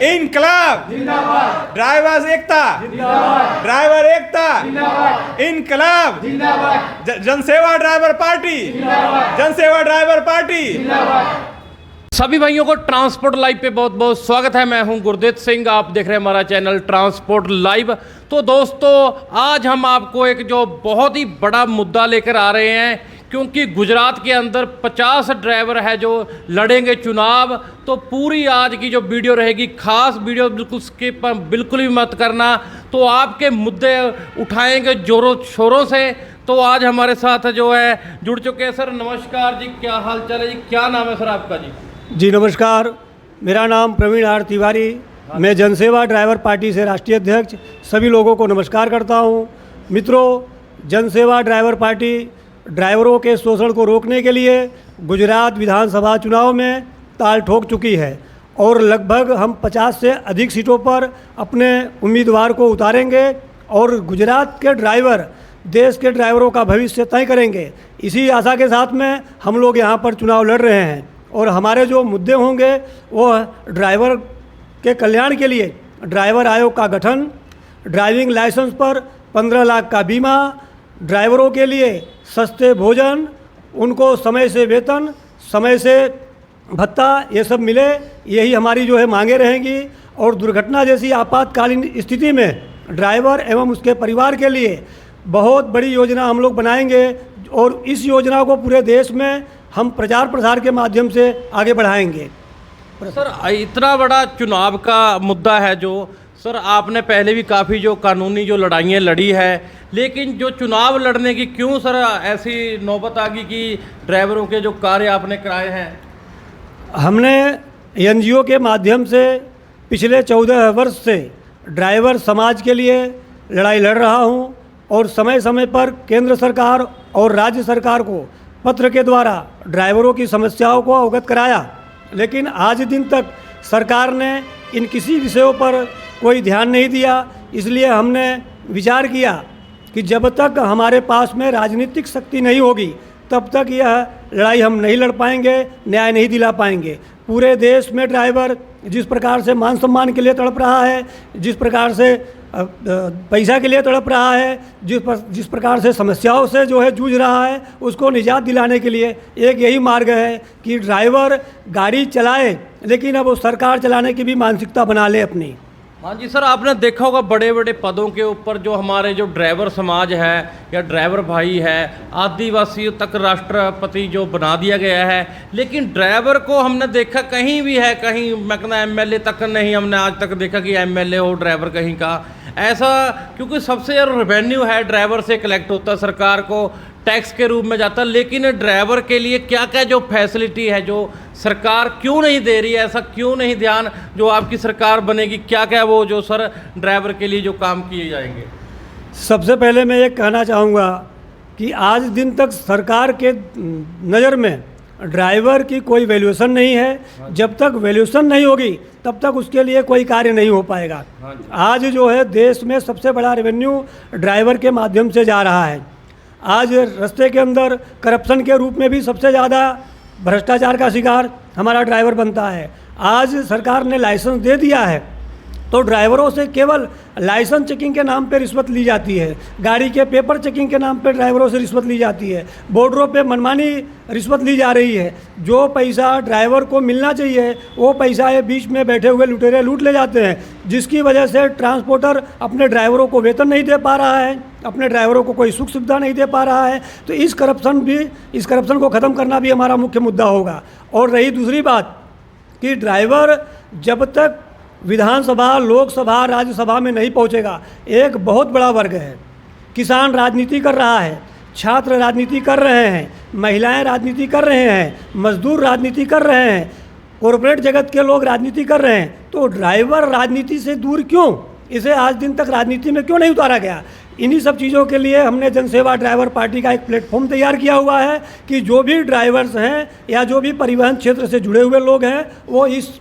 इनकलाब जिंदाबाद, ड्राइवर्स एकता जिंदाबाद, ड्राइवर एकता जिंदाबाद, इनकलाब जिंदाबाद, जनसेवा ड्राइवर पार्टी जिंदाबाद, जनसेवा ड्राइवर पार्टी जिंदाबाद। सभी भाइयों को ट्रांसपोर्ट लाइव पे बहुत बहुत स्वागत है। मैं हूं गुरदीप सिंह, आप देख रहे हैं हमारा चैनल ट्रांसपोर्ट लाइव। तो दोस्तों, आज हम आपको एक जो बहुत ही बड़ा मुद्दा लेकर आ रहे हैं, क्योंकि गुजरात के अंदर 50 ड्राइवर है जो लड़ेंगे चुनाव। तो पूरी आज की जो वीडियो रहेगी, खास वीडियो, बिल्कुल स्किप बिल्कुल भी मत करना। तो आपके मुद्दे उठाएंगे जोरों शोरों से। तो आज हमारे साथ जो है जुड़ चुके हैं सर। नमस्कार जी, क्या हाल चाल है जी, क्या नाम है सर आपका जी? जी नमस्कार, मेरा नाम प्रवीण आर तिवारी, मैं जनसेवा ड्राइवर पार्टी से राष्ट्रीय अध्यक्ष। सभी लोगों को नमस्कार करता हूं। मित्रों, जनसेवा ड्राइवर पार्टी ड्राइवरों के शोषण को रोकने के लिए गुजरात विधानसभा चुनाव में ताल ठोक चुकी है और लगभग हम 50 से अधिक सीटों पर अपने उम्मीदवार को उतारेंगे और गुजरात के ड्राइवर देश के ड्राइवरों का भविष्य तय करेंगे। इसी आशा के साथ में हम लोग यहाँ पर चुनाव लड़ रहे हैं और हमारे जो मुद्दे होंगे वो ड्राइवर के कल्याण के लिए ड्राइवर आयोग का गठन, ड्राइविंग लाइसेंस पर 15 लाख का बीमा, ड्राइवरों के लिए सस्ते भोजन, उनको समय से वेतन, समय से भत्ता, ये सब मिले, यही हमारी जो है मांगे रहेंगी। और दुर्घटना जैसी आपातकालीन स्थिति में ड्राइवर एवं उसके परिवार के लिए बहुत बड़ी योजना हम लोग बनाएंगे और इस योजना को पूरे देश में हम प्रचार प्रसार के माध्यम से आगे बढ़ाएंगे। सर, इतना बड़ा चुनाव का मुद्दा है जो सर आपने पहले भी काफ़ी जो कानूनी जो लड़ाइयाँ लड़ी है, लेकिन जो चुनाव लड़ने की क्यों सर ऐसी नौबत आ गई कि ड्राइवरों के जो कार्य आपने कराए हैं? हमने एनजीओ के माध्यम से पिछले 14 वर्ष से ड्राइवर समाज के लिए लड़ाई लड़ रहा हूं और समय समय पर केंद्र सरकार और राज्य सरकार को पत्र के द्वारा ड्राइवरों की समस्याओं को अवगत कराया, लेकिन आज दिन तक सरकार ने इन किसी विषयों पर कोई ध्यान नहीं दिया। इसलिए हमने विचार किया कि जब तक हमारे पास में राजनीतिक शक्ति नहीं होगी तब तक यह लड़ाई हम नहीं लड़ पाएंगे, न्याय नहीं दिला पाएंगे। पूरे देश में ड्राइवर जिस प्रकार से मान सम्मान के लिए तड़प रहा है, जिस प्रकार से पैसा के लिए तड़प रहा है, जिस प्रकार से समस्याओं से जो है जूझ रहा है, उसको निजात दिलाने के लिए एक यही मार्ग है कि ड्राइवर गाड़ी चलाए, लेकिन अब वो सरकार चलाने की भी मानसिकता बना ले अपनी। हाँ जी सर, आपने देखा होगा बड़े बड़े पदों के ऊपर जो हमारे जो ड्राइवर समाज है या ड्राइवर भाई है, आदिवासियों तक राष्ट्रपति जो बना दिया गया है, लेकिन ड्राइवर को हमने देखा कहीं भी है, कहीं मैं कहना एमएलए तक नहीं हमने आज तक देखा कि एमएलए हो ड्राइवर कहीं का ऐसा, क्योंकि सबसे ज़्यादा रेवेन्यू है ड्राइवर से कलेक्ट होता है, सरकार को टैक्स के रूप में जाता है। लेकिन ड्राइवर के लिए क्या क्या जो फैसिलिटी है जो सरकार क्यों नहीं दे रही है, ऐसा क्यों नहीं ध्यान जो आपकी सरकार बनेगी, क्या क्या वो जो सर ड्राइवर के लिए जो काम किए जाएंगे? सबसे पहले मैं ये कहना चाहूँगा कि आज दिन तक सरकार के नज़र में ड्राइवर की कोई वैल्यूएशन नहीं है। जब तक वैल्यूएशन नहीं होगी तब तक उसके लिए कोई कार्य नहीं हो पाएगा। आज जो है देश में सबसे बड़ा रेवेन्यू ड्राइवर के माध्यम से जा रहा है। आज रास्ते के अंदर करप्शन के रूप में भी सबसे ज़्यादा भ्रष्टाचार का शिकार हमारा ड्राइवर बनता है। आज सरकार ने लाइसेंस दे दिया है तो ड्राइवरों से केवल लाइसेंस चेकिंग के नाम पे रिश्वत ली जाती है, गाड़ी के पेपर चेकिंग के नाम पे ड्राइवरों से रिश्वत ली जाती है, बॉर्डरों पे मनमानी रिश्वत ली जा रही है। जो पैसा ड्राइवर को मिलना चाहिए वो पैसा ये बीच में बैठे हुए लुटेरे लूट ले जाते हैं, जिसकी वजह से ट्रांसपोर्टर अपने ड्राइवरों को वेतन नहीं दे पा रहा है, अपने ड्राइवरों को कोई सुख सुविधा नहीं दे पा रहा है। तो इस करप्शन को ख़त्म करना भी हमारा मुख्य मुद्दा होगा। और रही दूसरी बात कि ड्राइवर जब तक विधानसभा, लोकसभा, राज्यसभा में नहीं पहुंचेगा, एक बहुत बड़ा वर्ग है, किसान राजनीति कर रहा है, छात्र राजनीति कर रहे हैं, महिलाएं राजनीति कर रहे हैं, मजदूर राजनीति कर रहे हैं, कॉरपोरेट जगत के लोग राजनीति कर रहे हैं। तो ड्राइवर राजनीति से दूर क्यों, इसे आज दिन तक राजनीति में क्यों नहीं उतारा गया? इन्हीं सब चीज़ों के लिए हमने जनसेवा ड्राइवर पार्टी का एक प्लेटफॉर्म तैयार किया हुआ है कि जो भी ड्राइवर्स हैं या जो भी परिवहन क्षेत्र से जुड़े हुए लोग हैं वो इस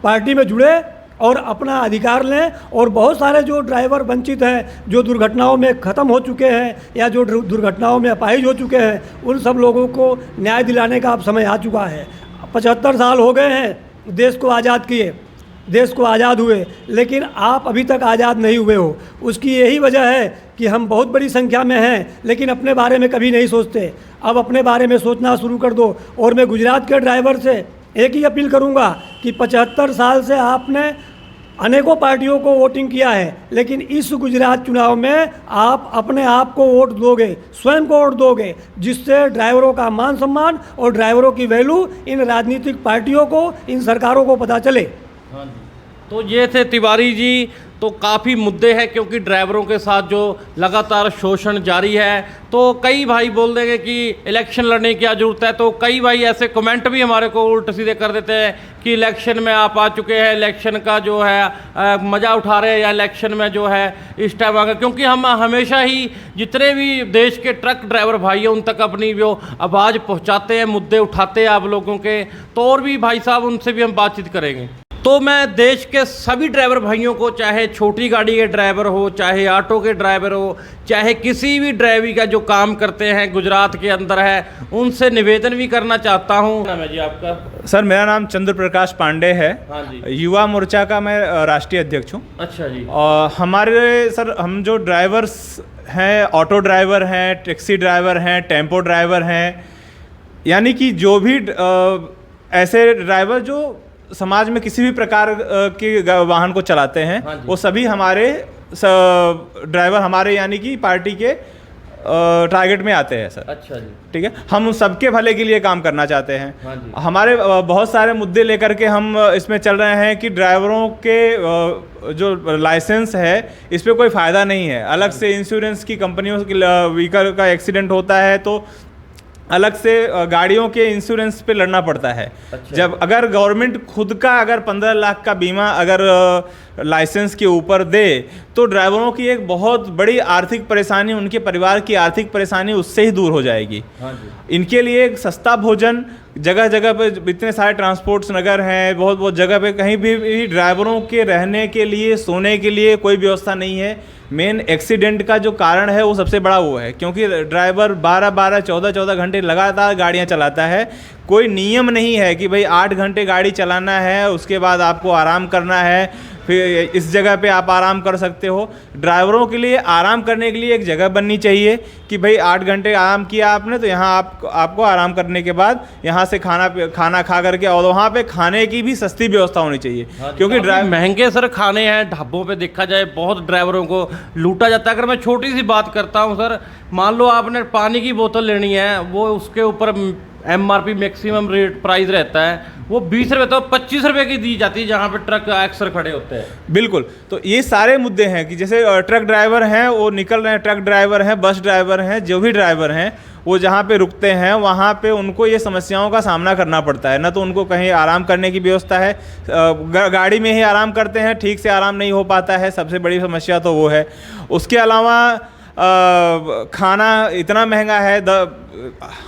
पार्टी में जुड़े और अपना अधिकार लें। और बहुत सारे जो ड्राइवर वंचित हैं, जो दुर्घटनाओं में ख़त्म हो चुके हैं या जो दुर्घटनाओं में अपाहिज हो चुके हैं, उन सब लोगों को न्याय दिलाने का अब समय आ चुका है। 75 साल हो गए हैं देश को आज़ाद किए। देश को आज़ाद हुए, लेकिन आप अभी तक आज़ाद नहीं हुए हो। उसकी यही वजह है कि हम बहुत बड़ी संख्या में हैं, लेकिन अपने बारे में कभी नहीं सोचते। अब अपने बारे में सोचना शुरू कर दो। और मैं गुजरात के ड्राइवर से एक ही अपील करूंगा कि 75 साल से आपने अनेकों पार्टियों को वोटिंग किया है, लेकिन इस गुजरात चुनाव में आप अपने आप को वोट दोगे, स्वयं को वोट दोगे, जिससे ड्राइवरों का मान सम्मान और ड्राइवरों की वैल्यू इन राजनीतिक पार्टियों को, इन सरकारों को पता चले। हाँ जी, तो ये थे तिवारी जी। तो काफ़ी मुद्दे हैं, क्योंकि ड्राइवरों के साथ जो लगातार शोषण जारी है, तो कई भाई बोल देंगे कि इलेक्शन लड़ने की क्या ज़रूरत है। तो कई भाई ऐसे कमेंट भी हमारे को उल्ट सीधे कर देते हैं कि इलेक्शन में आप आ चुके हैं, इलेक्शन का जो है मज़ा उठा रहे हैं, या इलेक्शन में जो है इस टाइम आ गए। क्योंकि हम हमेशा ही जितने भी देश के ट्रक ड्राइवर भाई हैं उन तक अपनी जो आवाज़ पहुँचाते हैं, मुद्दे उठाते हैं आप लोगों के। तो और भी भाई साहब, उनसे भी हम बातचीत करेंगे। तो मैं देश के सभी ड्राइवर भाइयों को, चाहे छोटी गाड़ी के ड्राइवर हो, चाहे ऑटो के ड्राइवर हो, चाहे किसी भी ड्राइविंग का जो काम करते हैं गुजरात के अंदर है, उनसे निवेदन भी करना चाहता हूँ। नाम है जी आपका? सर, मेरा नाम चंद्र प्रकाश पांडे है। हाँ जी। युवा मोर्चा का मैं राष्ट्रीय अध्यक्ष हूँ। अच्छा जी। और हमारे सर, हम जो ड्राइवर्स हैं, ऑटो ड्राइवर हैं, टैक्सी ड्राइवर हैं, टेम्पो ड्राइवर हैं, यानी कि जो भी ऐसे ड्राइवर जो समाज में किसी भी प्रकार के वाहन को चलाते हैं, हाँ वो सभी हमारे ड्राइवर हमारे यानी कि पार्टी के टारगेट में आते हैं सर। अच्छा जी। ठीक है, हम उन सबके भले के लिए काम करना चाहते हैं। हाँ जी। हमारे बहुत सारे मुद्दे लेकर के हम इसमें चल रहे हैं कि ड्राइवरों के जो लाइसेंस है इस पे कोई फ़ायदा नहीं है। अलग से इंश्योरेंस की कंपनियों की व्हीकल का एक्सीडेंट होता है तो अलग से गाड़ियों के इंश्योरेंस पे लड़ना पड़ता है। अच्छा। जब अगर गवर्नमेंट खुद का अगर 15 लाख का बीमा अगर लाइसेंस के ऊपर दे तो ड्राइवरों की एक बहुत बड़ी आर्थिक परेशानी, उनके परिवार की आर्थिक परेशानी उससे ही दूर हो जाएगी। हाँ जी। इनके लिए एक सस्ता भोजन, जगह जगह पे इतने सारे ट्रांसपोर्ट्स नगर हैं, बहुत बहुत जगह पे कहीं भी ड्राइवरों के रहने के लिए, सोने के लिए कोई व्यवस्था नहीं है। मेन एक्सीडेंट का जो कारण है वो सबसे बड़ा वो है, क्योंकि ड्राइवर 12-12, 14-14 घंटे लगातार गाड़ियां चलाता है। कोई नियम नहीं है कि भाई 8 घंटे गाड़ी चलाना है, उसके बाद आपको आराम करना है, फिर इस जगह पे आप आराम कर सकते हो। ड्राइवरों के लिए आराम करने के लिए एक जगह बननी चाहिए कि भाई 8 घंटे आराम किया आपने तो यहाँ आपको आराम करने के बाद यहाँ से खाना खा करके, और वहाँ पे खाने की भी सस्ती व्यवस्था होनी चाहिए। हाँ, क्योंकि महंगे सर खाने हैं ढाबों पे, देखा जाए बहुत ड्राइवरों को लूटा जाता है। अगर मैं छोटी सी बात करता हूँ सर, मान लो आपने पानी की बोतल लेनी है, वो उसके ऊपर MRP मैक्सिमम रेट प्राइस रहता है, वो 20 रुपये तो 25 रुपये की दी जाती है जहाँ पे ट्रक अक्सर खड़े होते हैं। बिल्कुल, तो ये सारे मुद्दे हैं कि जैसे ट्रक ड्राइवर हैं वो निकल रहे हैं, ट्रक ड्राइवर हैं, बस ड्राइवर हैं, जो भी ड्राइवर हैं वो जहाँ पे रुकते हैं वहाँ पे उनको ये समस्याओं का सामना करना पड़ता है। ना तो उनको कहीं आराम करने की व्यवस्था है, गाड़ी में ही आराम करते हैं, ठीक से आराम नहीं हो पाता है, सबसे बड़ी समस्या तो वो है। उसके अलावा खाना इतना महंगा है।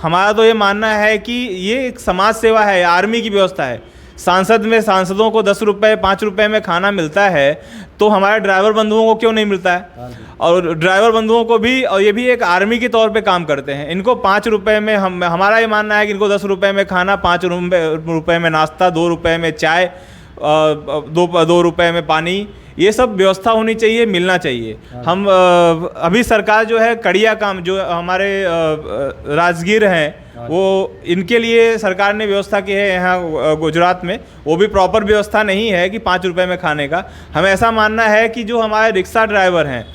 हमारा तो ये मानना है कि ये एक समाज सेवा है, आर्मी की व्यवस्था है। सांसदों को 10 रुपये 5 रुपये में खाना मिलता है तो हमारे ड्राइवर बंधुओं को क्यों नहीं मिलता है? और ड्राइवर बंधुओं को भी, और ये भी एक आर्मी के तौर पे काम करते हैं, इनको 5 रुपये में हमारा ये मानना है कि इनको 10 रुपये में खाना, 5 रुपये में नाश्ता, 2 रुपये में चाय, 2 रुपये में पानी, ये सब व्यवस्था होनी चाहिए, मिलना चाहिए। हम अभी सरकार जो है कड़िया काम, जो हमारे राजगीर हैं वो, इनके लिए सरकार ने व्यवस्था की है यहाँ गुजरात में, वो भी प्रॉपर व्यवस्था नहीं है कि 5 रुपये में खाने का। हमें ऐसा मानना है कि जो हमारे रिक्शा ड्राइवर हैं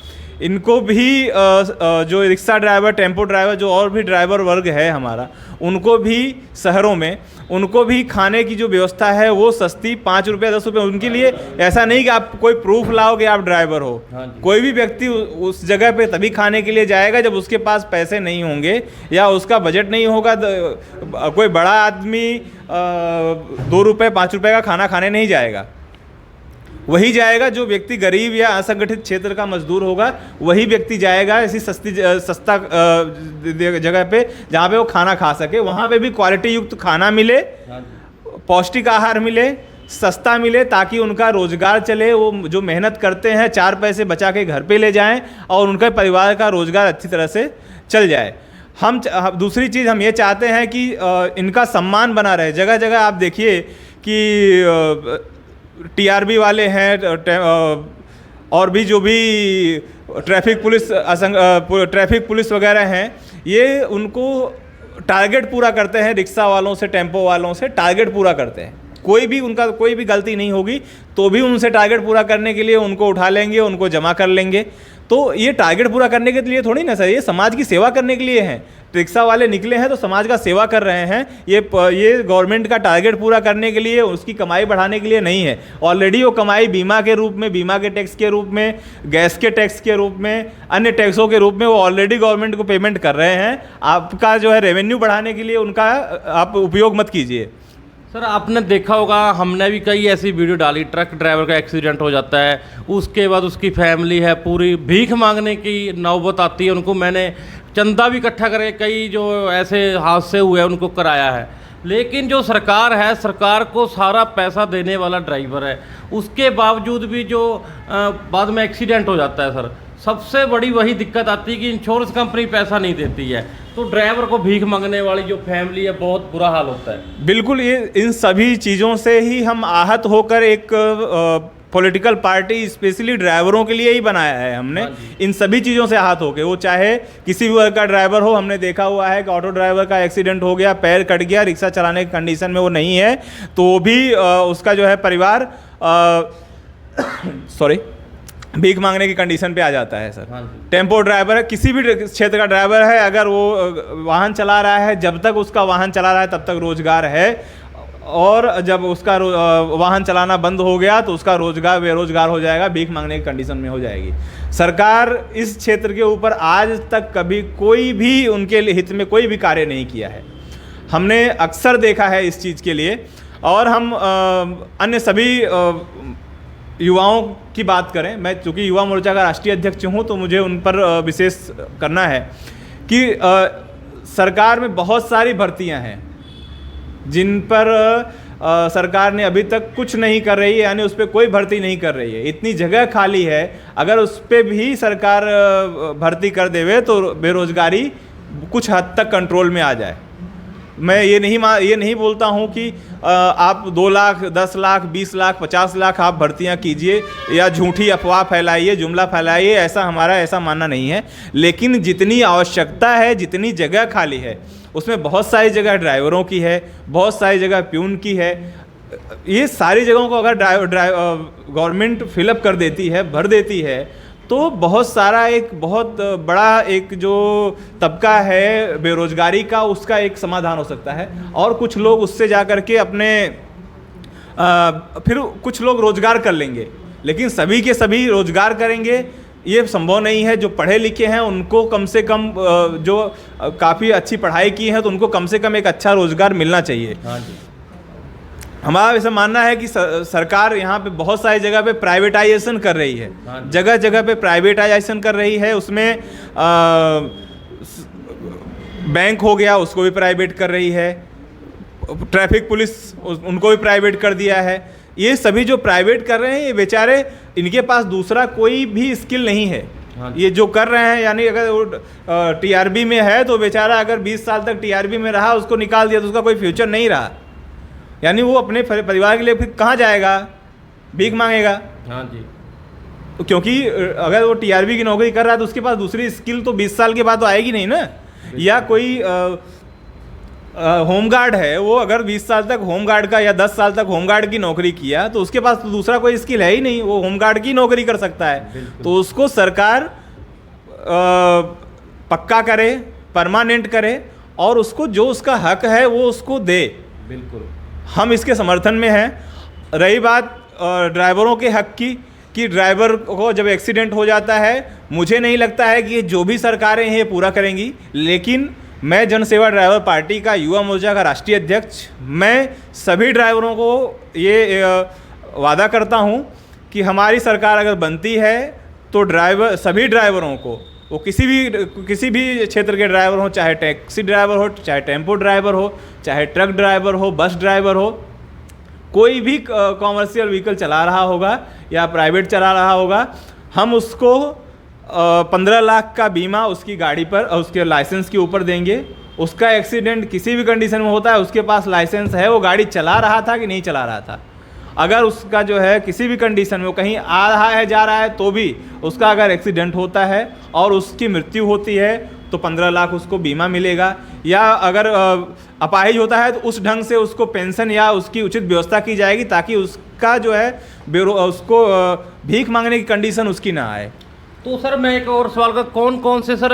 इनको भी, जो रिक्शा ड्राइवर, टेम्पो ड्राइवर, जो और भी ड्राइवर वर्ग है हमारा, उनको भी शहरों में उनको भी खाने की जो व्यवस्था है वो सस्ती, 5 रुपये 10 रुपये उनके लिए। ऐसा नहीं कि आप कोई प्रूफ लाओ कि आप ड्राइवर हो। कोई भी व्यक्ति उस जगह पे तभी खाने के लिए जाएगा जब उसके पास पैसे नहीं होंगे या उसका बजट नहीं होगा। कोई बड़ा आदमी 2 रुपये 5 रुपये का खाना खाने नहीं जाएगा। वही जाएगा जो व्यक्ति गरीब या असंगठित क्षेत्र का मजदूर होगा, वही व्यक्ति जाएगा ऐसी सस्ता जगह पे जहाँ पे वो खाना खा सके, वहाँ पे भी क्वालिटी युक्त खाना मिले, पौष्टिक आहार मिले, सस्ता मिले, ताकि उनका रोजगार चले। वो जो मेहनत करते हैं 4 पैसे बचा के घर पे ले जाएं और उनके परिवार का रोजगार अच्छी तरह से चल जाए। हम दूसरी चीज़ हम ये चाहते हैं कि इनका सम्मान बना रहे। जगह जगह आप देखिए कि टीआरबी वाले हैं और भी जो भी ट्रैफिक पुलिस वगैरह हैं, ये उनको टारगेट पूरा करते हैं। रिक्शा वालों से, टेम्पो वालों से टारगेट पूरा करते हैं। उनका कोई भी गलती नहीं होगी तो भी उनसे टारगेट पूरा करने के लिए उनको उठा लेंगे, उनको जमा कर लेंगे। तो ये टारगेट पूरा करने के लिए थोड़ी ना सर, ये समाज की सेवा करने के लिए हैं। रिक्शा वाले निकले हैं तो समाज का सेवा कर रहे हैं। ये गवर्नमेंट का टारगेट पूरा करने के लिए, उसकी कमाई बढ़ाने के लिए नहीं है। ऑलरेडी वो कमाई बीमा के रूप में, बीमा के टैक्स के रूप में, गैस के टैक्स के रूप में, अन्य टैक्सों के रूप में वो ऑलरेडी गवर्नमेंट को पेमेंट कर रहे हैं। आपका जो है रेवेन्यू बढ़ाने के लिए उनका आप उपयोग मत कीजिए। सर आपने देखा होगा, हमने भी कई ऐसी वीडियो डाली, ट्रक ड्राइवर का एक्सीडेंट हो जाता है, उसके बाद उसकी फैमिली है पूरी भीख मांगने की नौबत आती है उनको। मैंने चंदा भी इकट्ठा करके कई जो ऐसे हादसे हुए हैं उनको कराया है। लेकिन जो सरकार है, सरकार को सारा पैसा देने वाला ड्राइवर है, उसके बावजूद भी जो बाद में एक्सीडेंट हो जाता है सर, सबसे बड़ी वही दिक्कत आती है कि इंश्योरेंस कंपनी पैसा नहीं देती है, तो ड्राइवर को भीख मांगने वाली जो फैमिली है बहुत बुरा हाल होता है। बिल्कुल, ये इन सभी चीज़ों से ही हम आहत होकर एक पॉलिटिकल पार्टी स्पेशली ड्राइवरों के लिए ही बनाया है हमने। इन सभी चीज़ों से आहत होकर, वो चाहे किसी भी वर्ग का ड्राइवर हो। हमने देखा हुआ है कि ऑटो ड्राइवर का एक्सीडेंट हो गया, पैर कट गया, रिक्शा चलाने की कंडीशन में वो नहीं है, तो भी उसका जो है परिवार भीख मांगने की कंडीशन पे आ जाता है सर। टेम्पो ड्राइवर है, किसी भी क्षेत्र का ड्राइवर है, अगर वो वाहन चला रहा है, जब तक उसका वाहन चला रहा है तब तक रोजगार है, और जब उसका वाहन चलाना बंद हो गया तो उसका रोजगार बेरोजगार हो जाएगा, भीख मांगने की कंडीशन में हो जाएगी। सरकार इस क्षेत्र के ऊपर आज तक कभी कोई भी उनके हित में कोई भी कार्य नहीं किया है। हमने अक्सर देखा है इस चीज़ के लिए। और हम अन्य सभी युवाओं की बात करें, मैं चूँकि युवा मोर्चा का राष्ट्रीय अध्यक्ष हूँ तो मुझे उन पर विशेष करना है कि सरकार में बहुत सारी भर्तियां हैं जिन पर सरकार ने अभी तक कुछ नहीं कर रही है, यानी उस पर कोई भर्ती नहीं कर रही है। इतनी जगह खाली है, अगर उस पर भी सरकार भर्ती कर देवे तो बेरोजगारी कुछ हद तक कंट्रोल में आ जाए। मैं ये नहीं बोलता हूँ कि आप 2 लाख, 10 लाख, 20 लाख, 50 लाख आप भर्तियाँ कीजिए या झूठी अफवाह फैलाइए, जुमला फैलाइए, ऐसा मानना नहीं है। लेकिन जितनी आवश्यकता है, जितनी जगह खाली है, उसमें बहुत सारी जगह ड्राइवरों की है, बहुत सारी जगह प्यून की है। ये सारी जगहों को अगर गवर्नमेंट फिलअप कर देती है, भर देती है, तो बहुत सारा एक बहुत बड़ा एक जो तबका है बेरोजगारी का, उसका एक समाधान हो सकता है। और कुछ लोग उससे जा कर के अपने फिर कुछ लोग रोजगार कर लेंगे, लेकिन सभी के सभी रोजगार करेंगे ये संभव नहीं है। जो पढ़े लिखे हैं उनको कम से कम, जो काफ़ी अच्छी पढ़ाई की है तो उनको कम से कम एक अच्छा रोजगार मिलना चाहिए। हाँ जी। हमारा ऐसा मानना है कि सरकार यहाँ पे बहुत सारी जगह पे प्राइवेटाइजेशन कर रही है, जगह जगह पे प्राइवेटाइजेशन कर रही है। उसमें बैंक हो गया, उसको भी प्राइवेट कर रही है, ट्रैफिक पुलिस उनको भी प्राइवेट कर दिया है। ये सभी जो प्राइवेट कर रहे हैं, ये बेचारे, इनके पास दूसरा कोई भी स्किल नहीं है। ये जो कर रहे हैं, यानी अगर वो टीआरबी में है तो बेचारा अगर 20 साल तक टीआरबी में रहा, उसको निकाल दिया तो उसका कोई फ्यूचर नहीं रहा, यानी वो अपने परिवार के लिए फिर कहाँ जाएगा, भीख मांगेगा। हाँ जी। क्योंकि अगर वो टीआरबी की नौकरी कर रहा है तो उसके पास दूसरी स्किल तो 20 साल के बाद तो आएगी नहीं ना। या कोई होमगार्ड है, वो अगर 20 साल तक होमगार्ड का या 10 साल तक होमगार्ड की नौकरी किया तो उसके पास तो दूसरा कोई स्किल है ही नहीं, वो होमगार्ड की नौकरी कर सकता है। तो उसको सरकार पक्का करे, परमानेंट करे, और उसको जो उसका हक है वो उसको दे। बिल्कुल, हम इसके समर्थन में हैं। रही बात ड्राइवरों के हक की, कि ड्राइवर को जब एक्सीडेंट हो जाता है, मुझे नहीं लगता है कि ये जो भी सरकारें हैं ये पूरा करेंगी। लेकिन मैं जनसेवा ड्राइवर पार्टी का, युवा मोर्चा का राष्ट्रीय अध्यक्ष, मैं सभी ड्राइवरों को ये वादा करता हूँ कि हमारी सरकार अगर बनती है तो सभी ड्राइवरों को, वो किसी भी क्षेत्र के ड्राइवर हो, चाहे टैक्सी ड्राइवर हो, चाहे टेम्पो ड्राइवर हो, चाहे ट्रक ड्राइवर हो, बस ड्राइवर हो, कोई भी कॉमर्शियल व्हीकल चला रहा होगा या प्राइवेट चला रहा होगा, हम उसको 15 लाख का बीमा उसकी गाड़ी पर, उसके लाइसेंस के ऊपर देंगे। उसका एक्सीडेंट किसी भी कंडीशन में होता है, उसके पास लाइसेंस है, वो गाड़ी चला रहा था कि नहीं चला रहा था, अगर उसका जो है किसी भी कंडीशन में वो कहीं आ रहा है जा रहा है तो भी उसका अगर एक्सीडेंट होता है और उसकी मृत्यु होती है तो 15 लाख उसको बीमा मिलेगा, या अगर अपाहिज होता है तो उस ढंग से उसको पेंशन या उसकी उचित व्यवस्था की जाएगी ताकि उसका जो है उसको भीख मांगने की कंडीशन उसकी ना आए। तो सर मैं एक और सवाल का, कौन कौन से सर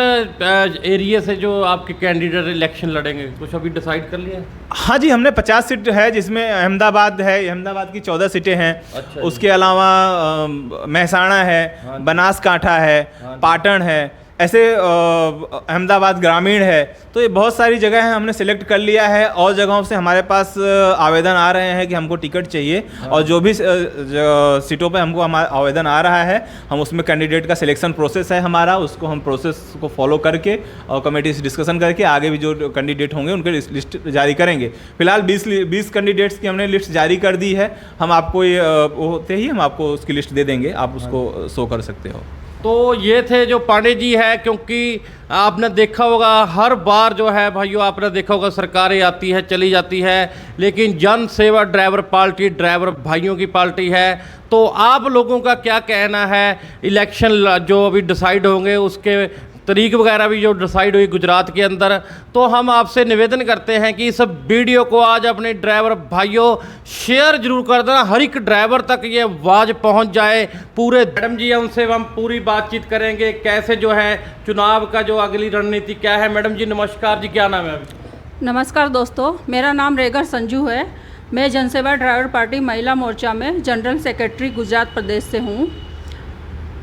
एरिया से जो आपके कैंडिडेट इलेक्शन लड़ेंगे, कुछ अभी डिसाइड कर लिया है? हाँ जी, हमने 50 सीट है जिसमें अहमदाबाद है, अहमदाबाद की 14 सीटें हैं। अच्छा, उसके अलावा महसाणा है, हाँ, बनासकांठा है, हाँ, पाटन है, ऐसे अहमदाबाद ग्रामीण है। तो ये बहुत सारी जगह हैं, हमने सिलेक्ट कर लिया है और जगहों से हमारे पास आवेदन आ रहे हैं कि हमको टिकट चाहिए। हाँ। और जो भी सीटों पे हमको हमारा आवेदन आ रहा है, हम उसमें कैंडिडेट का सिलेक्शन प्रोसेस है हमारा, उसको हम प्रोसेस को फॉलो करके और कमेटी से डिस्कशन करके आगे भी जो कैंडिडेट होंगे उनके लिस्ट जारी करेंगे। फिलहाल 20 कैंडिडेट्स की हमने लिस्ट जारी कर दी है। हम आपको ये होते ही हम आपको उसकी लिस्ट दे देंगे, आप उसको शो कर सकते हो। तो ये थे जो पांडे जी है, क्योंकि आपने देखा होगा हर बार जो है भाइयों, आपने देखा होगा सरकारें आती है चली जाती है, लेकिन जन सेवा ड्राइवर पार्टी ड्राइवर भाइयों की पार्टी है। तो आप लोगों का क्या कहना है, इलेक्शन जो अभी डिसाइड होंगे उसके तारीख वगैरह भी जो डिसाइड हुई गुजरात के अंदर, तो हम आपसे निवेदन करते हैं कि इस वीडियो को आज अपने ड्राइवर भाइयों शेयर जरूर कर देना, हर एक ड्राइवर तक ये आवाज़ पहुंच जाए। पूरे मैडम जी उनसे हम पूरी बातचीत करेंगे, कैसे जो है चुनाव का जो अगली रणनीति क्या है। मैडम जी नमस्कार जी, क्या नाम है अभी? नमस्कार दोस्तों, मेरा नाम रेगर संजू है। मैं जनसेवा ड्राइवर पार्टी महिला मोर्चा में जनरल सेक्रेटरी गुजरात प्रदेश से हूँ।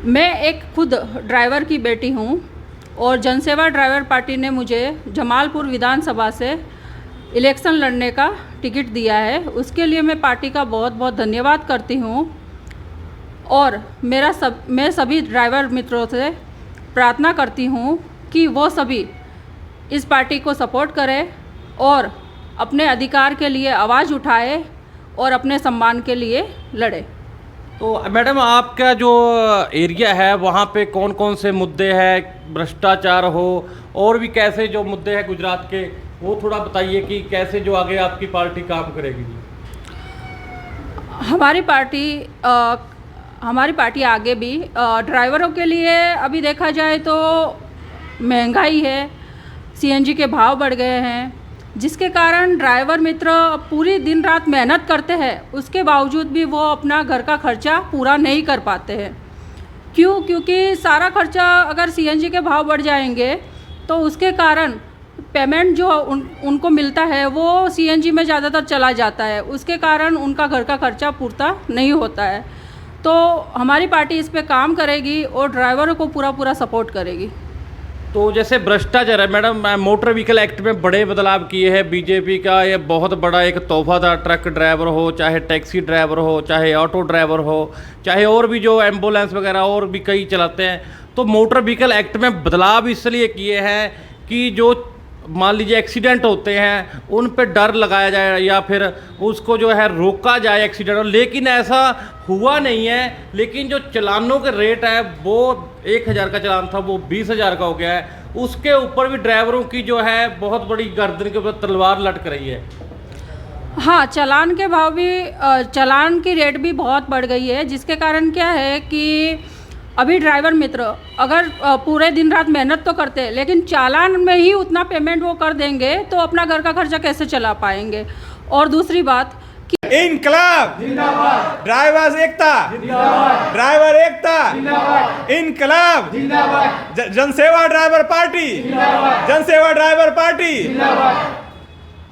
मैं एक खुद ड्राइवर की बेटी हूँ और जनसेवा ड्राइवर पार्टी ने मुझे जमालपुर विधानसभा से इलेक्शन लड़ने का टिकट दिया है। उसके लिए मैं पार्टी का बहुत बहुत धन्यवाद करती हूँ और मैं सभी ड्राइवर मित्रों से प्रार्थना करती हूँ कि वो सभी इस पार्टी को सपोर्ट करें और अपने अधिकार के लिए आवाज़ उठाए और अपने सम्मान के लिए लड़े। तो मैडम आपका जो एरिया है वहाँ पे कौन कौन से मुद्दे हैं, भ्रष्टाचार हो और भी कैसे जो मुद्दे हैं गुजरात के, वो थोड़ा बताइए कि कैसे जो आगे आपकी पार्टी काम करेगी। हमारी पार्टी आगे भी ड्राइवरों के लिए अभी देखा जाए तो महंगाई है, सीएनजी के भाव बढ़ गए हैं, जिसके कारण ड्राइवर मित्र पूरी दिन रात मेहनत करते हैं, उसके बावजूद भी वो अपना घर का खर्चा पूरा नहीं कर पाते हैं। क्योंकि सारा खर्चा अगर सीएनजी के भाव बढ़ जाएंगे तो उसके कारण पेमेंट जो उनको मिलता है वो सीएनजी में ज़्यादातर चला जाता है, उसके कारण उनका घर का खर्चा पूरा नहीं होता है। तो हमारी पार्टी इस पे काम करेगी और ड्राइवरों को पूरा सपोर्ट करेगी। तो जैसे भ्रष्टाचार है मैडम, मोटर व्हीकल एक्ट में बड़े बदलाव किए हैं बीजेपी का, ये बहुत बड़ा एक तोहफा था। ट्रक ड्राइवर हो, चाहे टैक्सी ड्राइवर हो, चाहे ऑटो ड्राइवर हो, चाहे और भी जो एम्बुलेंस वगैरह और भी कई चलाते हैं, तो मोटर व्हीकल एक्ट में बदलाव इसलिए किए हैं कि जो मान लीजिए एक्सीडेंट होते हैं उन पे डर लगाया जाए या फिर उसको जो है रोका जाए एक्सीडेंट। लेकिन ऐसा हुआ नहीं है, लेकिन जो चलानों के रेट है वो 1000 का चलान था वो 20,000 का हो गया है। उसके ऊपर भी ड्राइवरों की जो है बहुत बड़ी गर्दन के ऊपर तलवार लटक रही है। हाँ, चालान के भाव भी, चालान की रेट भी बहुत बढ़ गई है, जिसके कारण क्या है कि अभी ड्राइवर मित्र अगर पूरे दिन रात मेहनत तो करते हैं, लेकिन चालान में ही उतना पेमेंट वो कर देंगे तो अपना घर का खर्चा कैसे चला पाएंगे। और दूसरी बात कि इनकलाब जिंदाबाद, ड्राइवर्स एकता जिंदाबाद, ड्राइवर एकता जिंदाबाद, इनकलाब जिंदाबाद, जनसेवा ड्राइवर पार्टी जिंदाबाद, जनसेवा ड्राइवर पार्टी जिंदाबाद।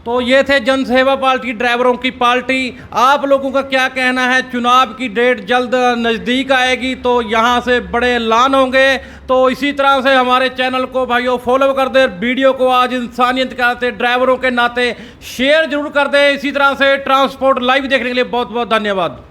तो ये थे जनसेवा पार्टी ड्राइवरों की पार्टी। आप लोगों का क्या कहना है? चुनाव की डेट जल्द नज़दीक आएगी तो यहाँ से बड़े ऐलान होंगे। तो इसी तरह से हमारे चैनल को भाइयों फॉलो कर दे, वीडियो को आज इंसानियत के नाते ड्राइवरों के नाते शेयर जरूर कर दे। इसी तरह से ट्रांसपोर्ट लाइव देखने के लिए बहुत बहुत धन्यवाद।